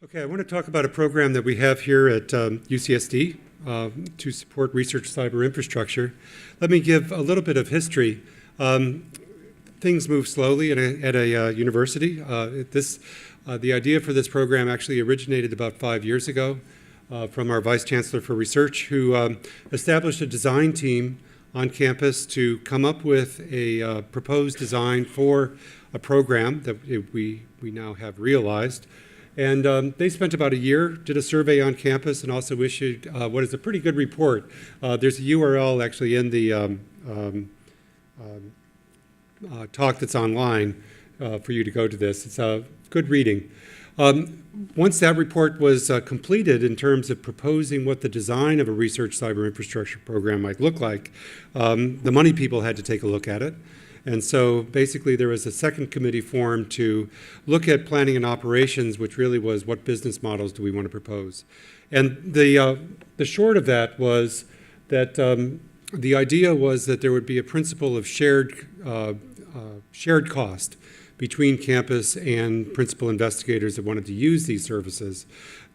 Okay, I want to talk about a program that we have here at UCSD to support research cyber infrastructure. Let me give a little bit of history. Things move slowly at a university. The idea for this program actually originated about 5 years ago from our Vice Chancellor for Research, who established a design team on campus to come up with a proposed design for a program that we now have realized. And they spent about a year, did a survey on campus, and also issued what is a pretty good report. There's a URL actually in the talk that's online for you to go to this. It's good reading. Once that report was completed in terms of proposing what the design of a research cyber infrastructure program might look like, the money people had to take a look at it. And so basically there was a second committee formed to look at planning and operations, which really was what business models do we want to propose. And the short of that was that the idea was that there would be a principle of shared cost between campus and principal investigators that wanted to use these services,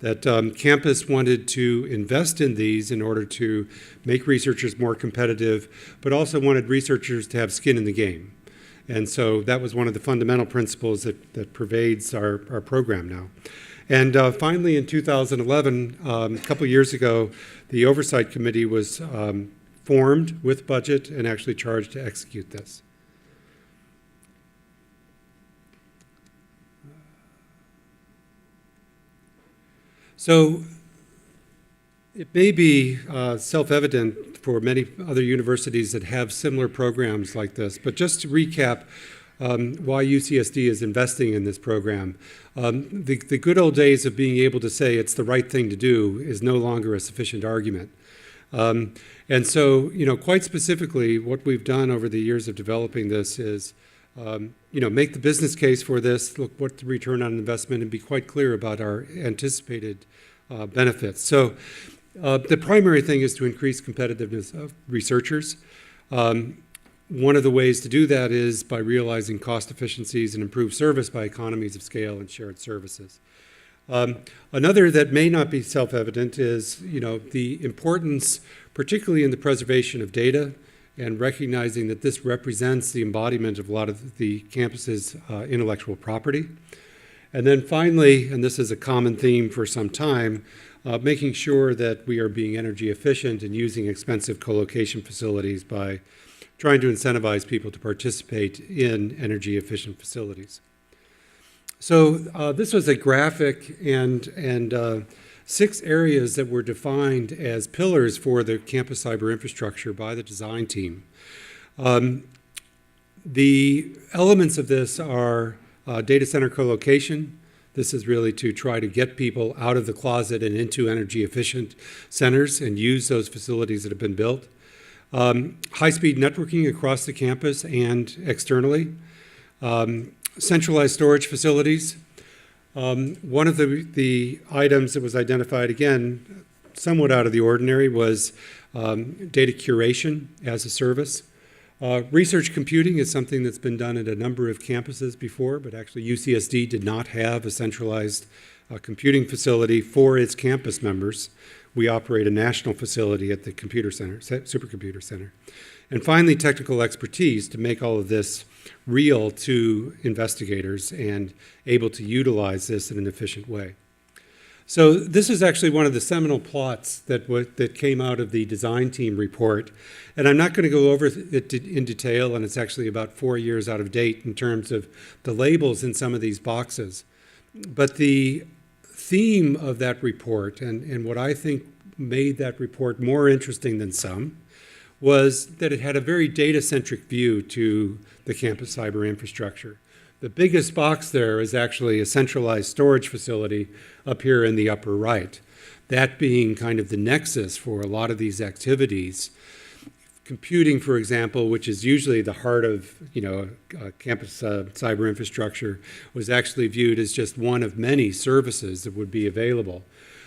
that campus wanted to invest in these in order to make researchers more competitive, but also wanted researchers to have skin in the game. And so that was one of the fundamental principles that pervades our program now. And finally, in 2011, a couple years ago, the Oversight Committee was formed with budget and actually charged to execute this. So it may be self-evident for many other universities that have similar programs like this, but just to recap why UCSD is investing in this program, the good old days of being able to say it's the right thing to do is no longer a sufficient argument. And so, quite specifically, what we've done over the years of developing this is make the business case for this, look what the return on investment, and be quite clear about our anticipated benefits. So the primary thing is to increase competitiveness of researchers. One of the ways to do that is by realizing cost efficiencies and improved service by economies of scale and shared services. Another that may not be self-evident is the importance, particularly in the preservation of data, and recognizing that this represents the embodiment of a lot of the campus's intellectual property. And then finally, and this is a common theme for some time, making sure that we are being energy efficient and using expensive collocation facilities by trying to incentivize people to participate in energy efficient facilities. So this was a graphic and 6 areas that were defined as pillars for the campus cyber infrastructure by the design team. The elements of this are data center collocation. This is really to try to get people out of the closet and into energy efficient centers and use those facilities that have been built. High-speed networking across the campus and externally. Centralized storage facilities. One of the items that was identified, again, somewhat out of the ordinary, was data curation as a service. Research computing is something that's been done at a number of campuses before, but actually UCSD did not have a centralized computing facility for its campus members. We operate a national facility at the computer center, supercomputer center. And finally, technical expertise to make all of this real to investigators and able to utilize this in an efficient way. So this is actually one of the seminal plots that came out of the design team report. And I'm not going to go over it in detail, and it's actually about 4 years out of date in terms of the labels in some of these boxes. But the theme of that report, and what I think made that report more interesting than some, was that it had a very data-centric view to the campus cyber infrastructure. The biggest box there is actually a centralized storage facility up here in the upper right. That being kind of the nexus for a lot of these activities. Computing, for example, which is usually the heart of campus cyber infrastructure, was actually viewed as just one of many services that would be available.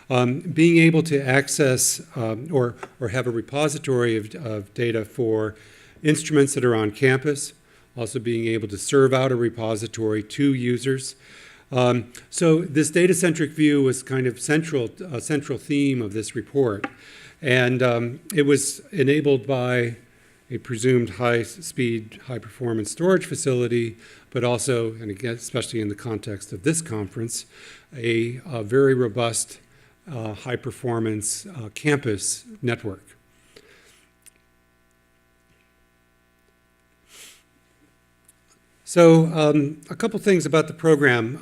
Being able to access or have a repository of data for instruments that are on campus, also being able to serve out a repository to users, So this data-centric view was kind of a central theme of this report. And it was enabled by a presumed high-speed, high-performance storage facility, but also, and again, especially in the context of this conference, a very robust, high-performance campus network. So a couple things about the program.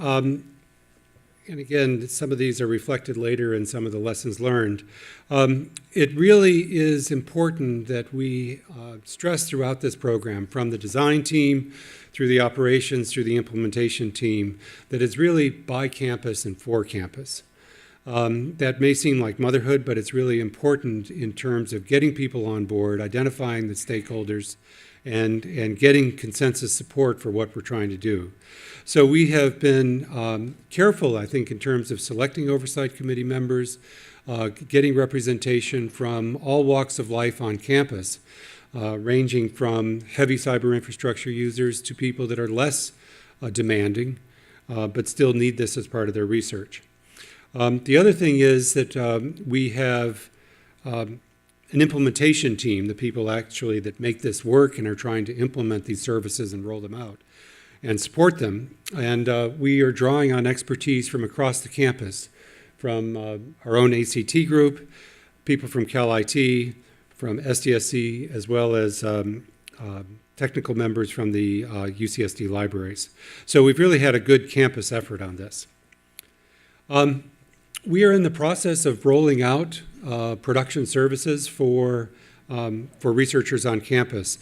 And again, some of these are reflected later in some of the lessons learned. It really is important that we stress throughout this program, from the design team, through the operations, through the implementation team, that it's really by campus and for campus. That may seem like motherhood, but it's really important in terms of getting people on board, identifying the stakeholders, and getting consensus support for what we're trying to do. So we have been careful, I think, in terms of selecting oversight committee members, getting representation from all walks of life on campus, ranging from heavy cyber infrastructure users to people that are less demanding, but still need this as part of their research. The other thing is that we have an implementation team, the people actually that make this work and are trying to implement these services and roll them out and support them. And we are drawing on expertise from across the campus, from our own ACT group, people from Cal IT, from SDSC, as well as technical members from the UCSD libraries. So we've really had a good campus effort on this. We are in the process of rolling out production services for researchers on campus.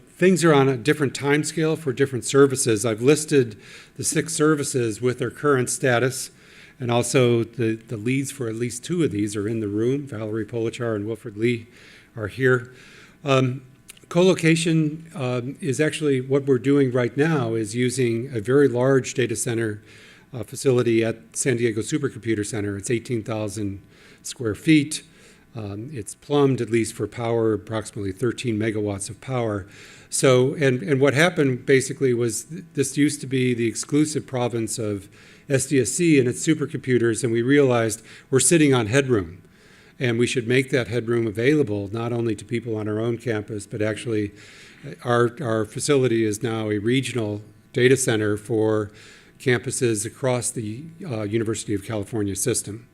Things are on a different time scale for different services. I've listed the 6 services with their current status, and also the leads for at least 2 of these are in the room. Valerie Polichar and Wilfred Lee are here. Collocation is actually what we're doing right now, is using a very large data center facility at San Diego Supercomputer Center. It's 18,000 square feet. It's plumbed, at least for power, approximately 13 megawatts of power. So, and what happened basically was this used to be the exclusive province of SDSC and its supercomputers, and we realized we're sitting on headroom, and we should make that headroom available not only to people on our own campus, but actually our facility is now a regional data center for campuses across the University of California system.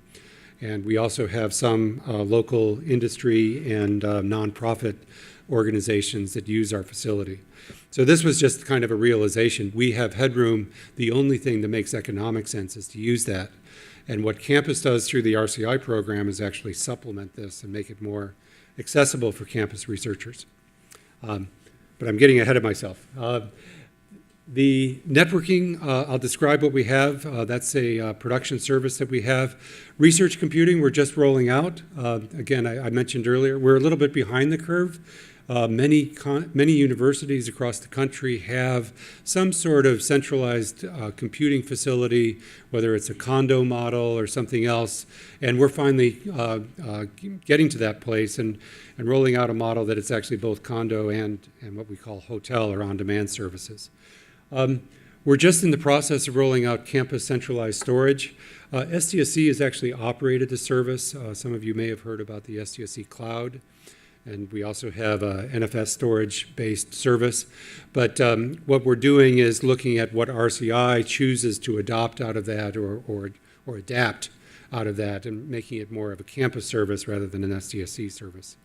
And we also have some local industry and nonprofit organizations that use our facility. So this was just kind of a realization. We have headroom. The only thing that makes economic sense is to use that. And what campus does through the RCI program is actually supplement this and make it more accessible for campus researchers. But I'm getting ahead of myself. The networking, I'll describe what we have. That's a production service that we have. Research computing, we're just rolling out. Again, I mentioned earlier, we're a little bit behind the curve. Many universities across the country have some sort of centralized computing facility, whether it's a condo model or something else. And we're finally getting to that place and rolling out a model that it's actually both condo and what we call hotel or on-demand services. We're just in the process of rolling out campus centralized storage. SDSC has actually operated the service. Some of you may have heard about the SDSC cloud, and we also have a NFS storage-based service. But what we're doing is looking at what RCI chooses to adopt out of that or adapt out of that, and making it more of a campus service rather than an SDSC service.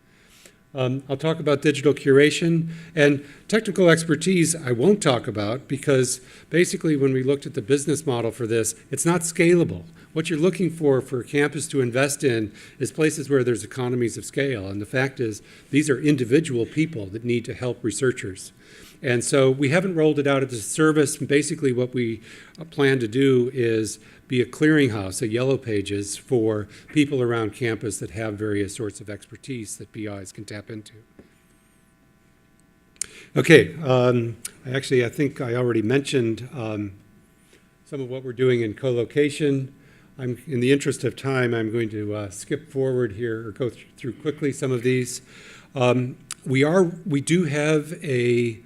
I'll talk about digital curation, and technical expertise I won't talk about, because basically when we looked at the business model for this, it's not scalable. What you're looking for a campus to invest in is places where there's economies of scale, and the fact is these are individual people that need to help researchers. And so we haven't rolled it out as a service. Basically what we plan to do is be a clearinghouse, a yellow pages for people around campus that have various sorts of expertise that BIs can tap into. Okay, I think I already mentioned some of what we're doing in collocation. In the interest of time, I'm going to skip forward here or go through quickly some of these. We do have a,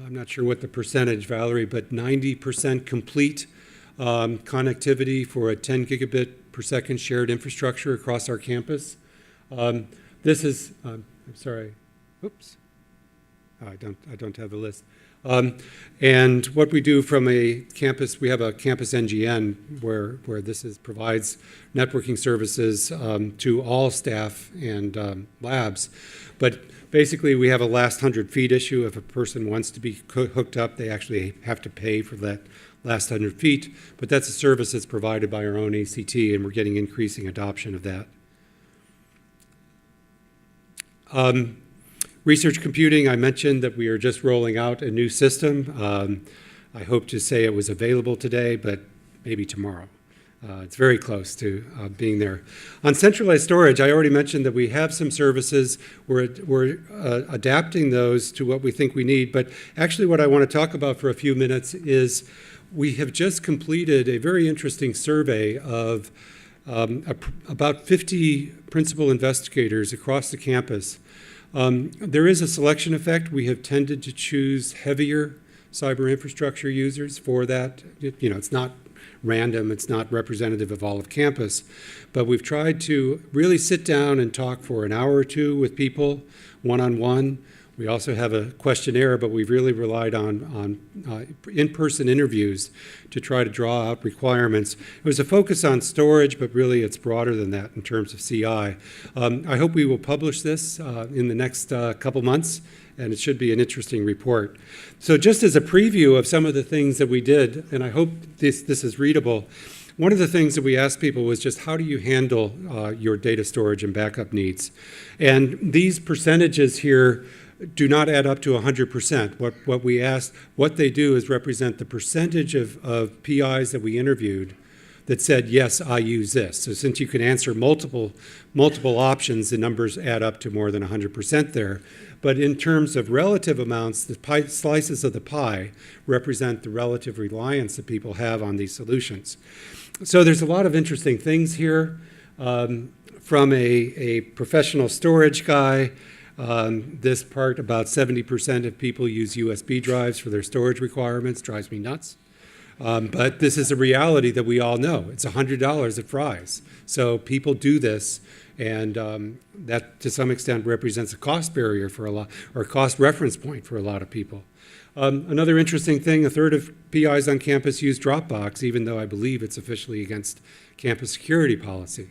I'm not sure what the percentage, Valerie, but 90% complete connectivity for a 10 gigabit per second shared infrastructure across our campus. This is, I'm sorry, oops, I don't have the list. And what we do from a campus, we have a campus NGN where this provides networking services to all staff and labs. But basically, we have a last 100 feet issue. If a person wants to be hooked up, they actually have to pay for that last 100 feet. But that's a service that's provided by our own ACT, and we're getting increasing adoption of that. Research computing, I mentioned that we are just rolling out a new system. I hope to say it was available today, but maybe tomorrow. It's very close to being there. On centralized storage, I already mentioned that we have some services. We're adapting those to what we think we need. But actually what I want to talk about for a few minutes is we have just completed a very interesting survey of about 50 principal investigators across the campus. There is a selection effect. We have tended to choose heavier cyber infrastructure users for that. It's not random, it's not representative of all of campus, but we've tried to really sit down and talk for an hour or two with people, one-on-one. We also have a questionnaire, but we've really relied on in-person interviews to try to draw out requirements. It was a focus on storage, but really it's broader than that in terms of CI. I hope we will publish this in the next couple months, and it should be an interesting report. So just as a preview of some of the things that we did, and I hope this is readable, one of the things that we asked people was just how do you handle your data storage and backup needs? And these percentages here do not add up to 100%. What we asked, what they do is represent the percentage of PIs that we interviewed that said, yes, I use this. So since you can answer multiple options, the numbers add up to more than 100% there. But in terms of relative amounts, the slices of the pie represent the relative reliance that people have on these solutions. So there's a lot of interesting things here. From a professional storage guy, this part, about 70% of people use USB drives for their storage requirements. Drives me nuts. But this is a reality that we all know. It's $100 at Fry's. So people do this, and that to some extent represents a cost barrier for a lot, or a cost reference point for a lot of people. Another interesting thing, a third of PIs on campus use Dropbox, even though I believe it's officially against campus security policy.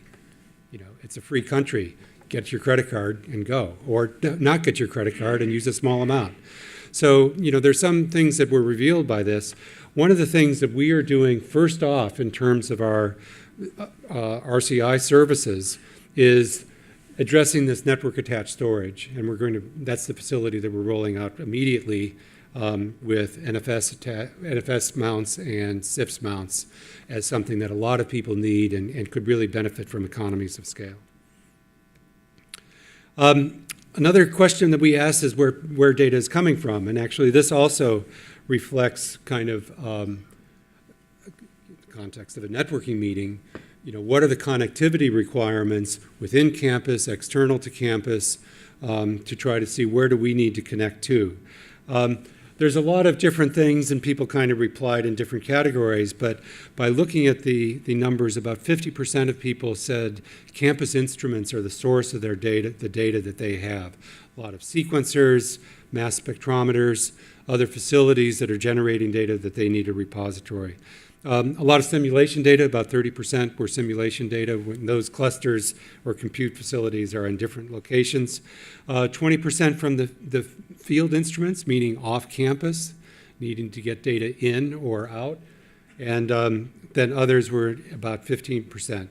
It's a free country. Get your credit card and go, or not get your credit card and use a small amount. So, there's some things that were revealed by this. One of the things that we are doing first off in terms of our RCI services is addressing this network attached storage. And that's the facility that we're rolling out immediately with NFS mounts and CIFS mounts as something that a lot of people need and could really benefit from economies of scale. Another question that we asked is where data is coming from. And actually, this also reflects kind of the context of a networking meeting. What are the connectivity requirements within campus, external to campus, to try to see where do we need to connect to. There's a lot of different things, and people kind of replied in different categories, but by looking at the numbers, about 50% of people said campus instruments are the source of their data, the data that they have. A lot of sequencers, mass spectrometers, other facilities that are generating data that they need a repository. A lot of simulation data, about 30% were simulation data when those clusters or compute facilities are in different locations. 20% from the field instruments, meaning off campus, needing to get data in or out. And then others were about 15%.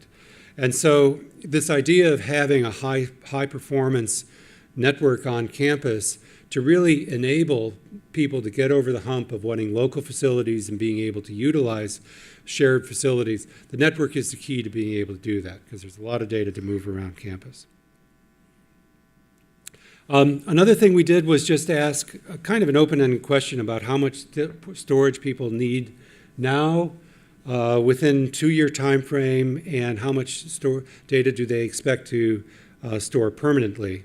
And so this idea of having a high performance network on campus to really enable people to get over the hump of wanting local facilities and being able to utilize shared facilities. The network is the key to being able to do that because there's a lot of data to move around campus. Another thing we did was just ask kind of an open-ended question about how much storage people need now within 2-year time frame and how much data do they expect to store permanently.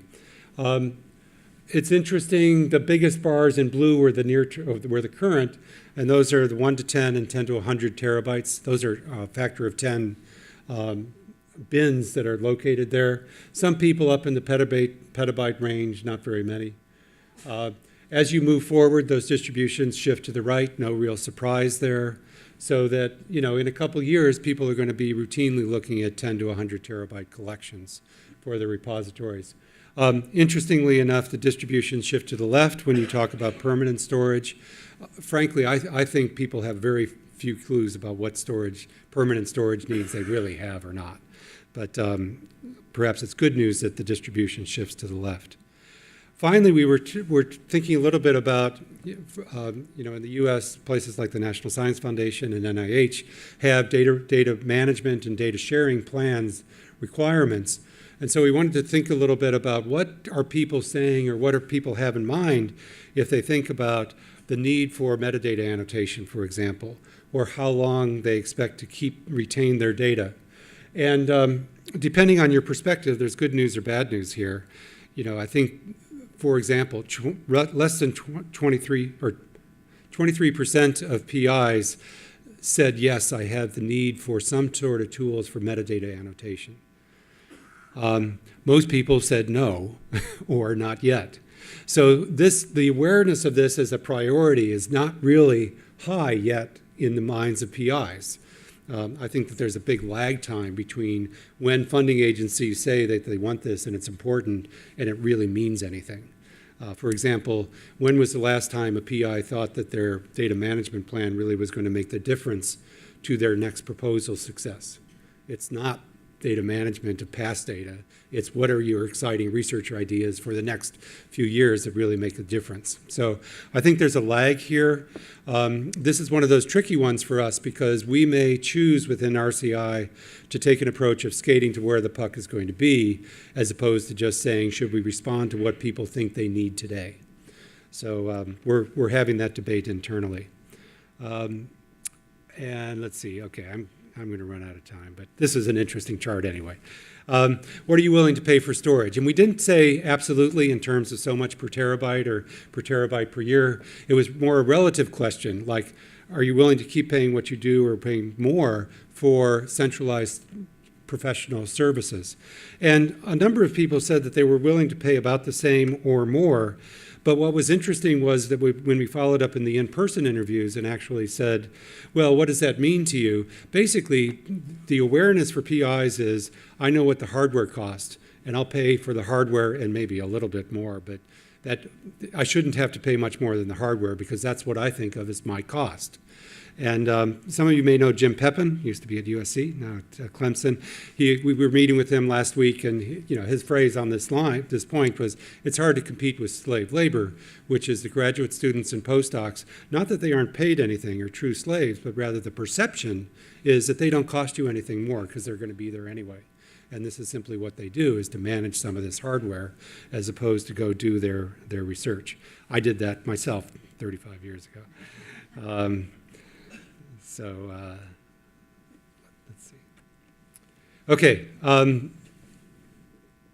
It's interesting, the biggest bars in blue were the current, and those are the 1 to 10 and 10 to 100 terabytes. Those are a factor of 10 bins that are located there. Some people up in the petabyte range, not very many. As you move forward, those distributions shift to the right, no real surprise there. So that, in a couple years, people are going to be routinely looking at 10 to 100 terabyte collections for the repositories. Interestingly enough, the distributions shift to the left when you talk about permanent storage. Frankly, I think people have very few clues about what permanent storage needs they really have or not. But perhaps it's good news that the distribution shifts to the left. Finally, we're thinking a little bit about, in the U.S., places like the National Science Foundation and NIH have data management and data sharing plans requirements. And so we wanted to think a little bit about what are people saying or what do people have in mind if they think about the need for metadata annotation, for example, or how long they expect to retain their data. And depending on your perspective, there's good news or bad news here. I think, for example, less than 23% of PIs said, yes, I have the need for some sort of tools for metadata annotation. Most people said no, or not yet. So the awareness of this as a priority is not really high yet in the minds of PIs. I think that there's a big lag time between when funding agencies say that they want this and it's important and it really means anything. For example, when was the last time a PI thought that their data management plan really was going to make the difference to their next proposal success? It's not data management of past data. It's what are your exciting research ideas for the next few years that really make a difference. So I think there's a lag here. This is one of those tricky ones for us because we may choose within RCI to take an approach of skating to where the puck is going to be as opposed to just saying, should we respond to what people think they need today? So we're having that debate internally. And let's see, okay, I'm going to run out of time, but this is an interesting chart anyway. What are you willing to pay for storage? And we didn't say absolutely in terms of so much per terabyte or per terabyte per year. It was more a relative question, like, are you willing to keep paying what you do or paying more for centralized professional services? And a number of people said that they were willing to pay about the same or more. But what was interesting was that when we followed up in the in-person interviews and actually said, well, what does that mean to you? Basically, the awareness for PIs is, I know what the hardware costs, and I'll pay for the hardware and maybe a little bit more, but that I shouldn't have to pay much more than the hardware because that's what I think of as my cost. And some of you may know Jim Pepin, used to be at USC, now at Clemson. We were meeting with him last week, and his phrase on this point was, it's hard to compete with slave labor, which is the graduate students and postdocs. Not that they aren't paid anything or true slaves, but rather the perception is that they don't cost you anything more because they're going to be there anyway. And this is simply what they do, is to manage some of this hardware as opposed to go do their research. I did that myself 35 years ago. Let's see. Okay, a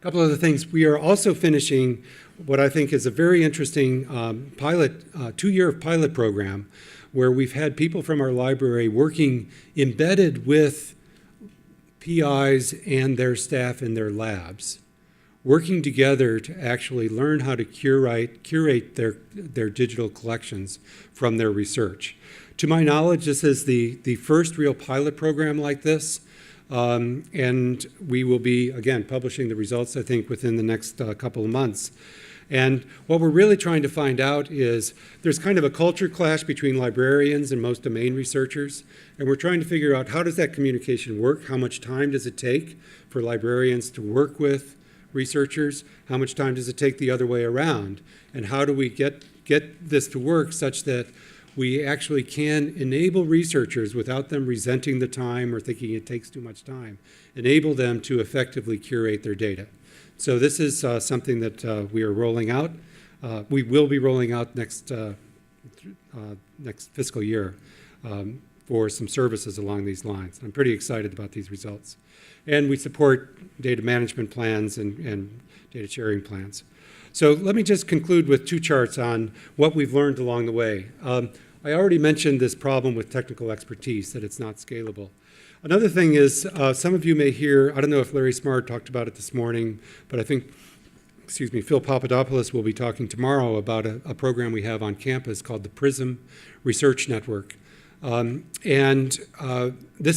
couple other things. We are also finishing what I think is a very interesting two-year pilot program where we've had people from our library working embedded with PIs and their staff in their labs, working together to actually learn how to curate their digital collections from their research. To my knowledge, this is the first real pilot program like this, and we will be, again, publishing the results, I think, within the next couple of months. And what we're really trying to find out is there's kind of a culture clash between librarians and most domain researchers, and we're trying to figure out how does that communication work, how much time does it take for librarians to work with researchers, how much time does it take the other way around, and how do we get this to work such that we actually can enable researchers without them resenting the time or thinking it takes too much time, enable them to effectively curate their data. So this is something that we are rolling out. We will be rolling out next fiscal year for some services along these lines. I'm pretty excited about these results. And we support data management plans and data sharing plans. So let me just conclude with two charts on what we've learned along the way. I already mentioned this problem with technical expertise, that it's not scalable. Another thing is, some of you may hear, I don't know if Larry Smart talked about it this morning, but I think, Phil Papadopoulos will be talking tomorrow about a program we have on campus called the PRISM Research Network. This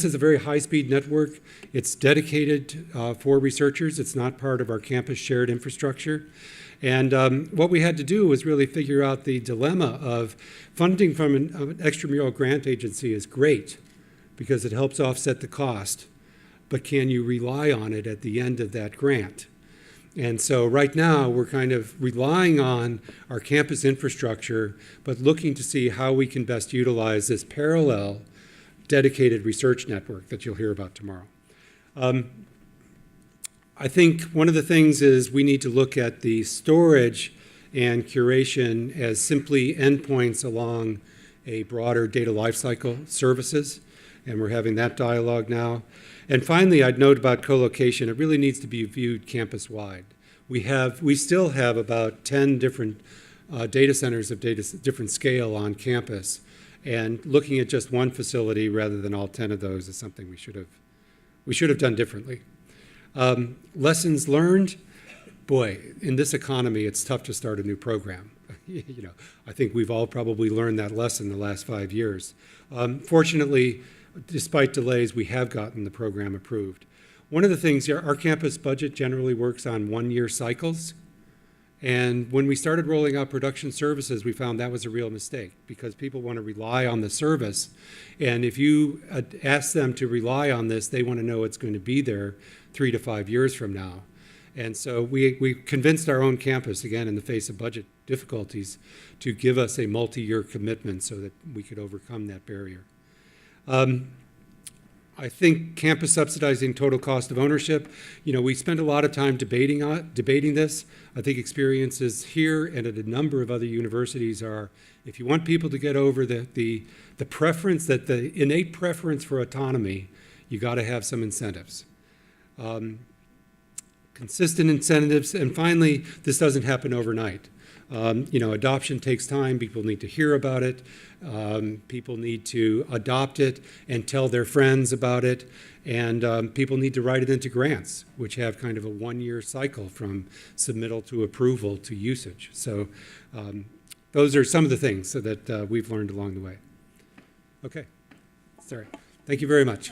is a very high-speed network. It's dedicated for researchers. It's not part of our campus shared infrastructure. And what we had to do was really figure out the dilemma of funding from an extramural grant agency is great because it helps offset the cost, but can you rely on it at the end of that grant? And so right now we're kind of relying on our campus infrastructure, but looking to see how we can best utilize this parallel dedicated research network that you'll hear about tomorrow. I think one of the things is we need to look at the storage and curation as simply endpoints along a broader data lifecycle services, and we're having that dialogue now. And finally, I'd note about collocation, it really needs to be viewed campus-wide. We still have about 10 different data centers of different scale on campus, and looking at just one facility rather than all 10 of those is something we should have done differently. Lessons learned, boy, in this economy, it's tough to start a new program. I think we've all probably learned that lesson the last 5 years. Fortunately, despite delays, we have gotten the program approved. One of the things, our campus budget generally works on one-year cycles. And when we started rolling out production services, we found that was a real mistake because people want to rely on the service. And if you ask them to rely on this, they want to know it's going to be there 3 to 5 years from now. And so we convinced our own campus, again, in the face of budget difficulties, to give us a multi-year commitment so that we could overcome that barrier. I think campus subsidizing total cost of ownership, we spend a lot of time debating this. I think experiences here and at a number of other universities are, if you want people to get over the preference, that the innate preference for autonomy, you got to have some incentives. Consistent incentives, and finally, this doesn't happen overnight. Adoption takes time. People need to hear about it. People need to adopt it and tell their friends about it. And people need to write it into grants, which have kind of a one-year cycle from submittal to approval to usage. So those are some of the things that we've learned along the way. Okay, sorry. Thank you very much.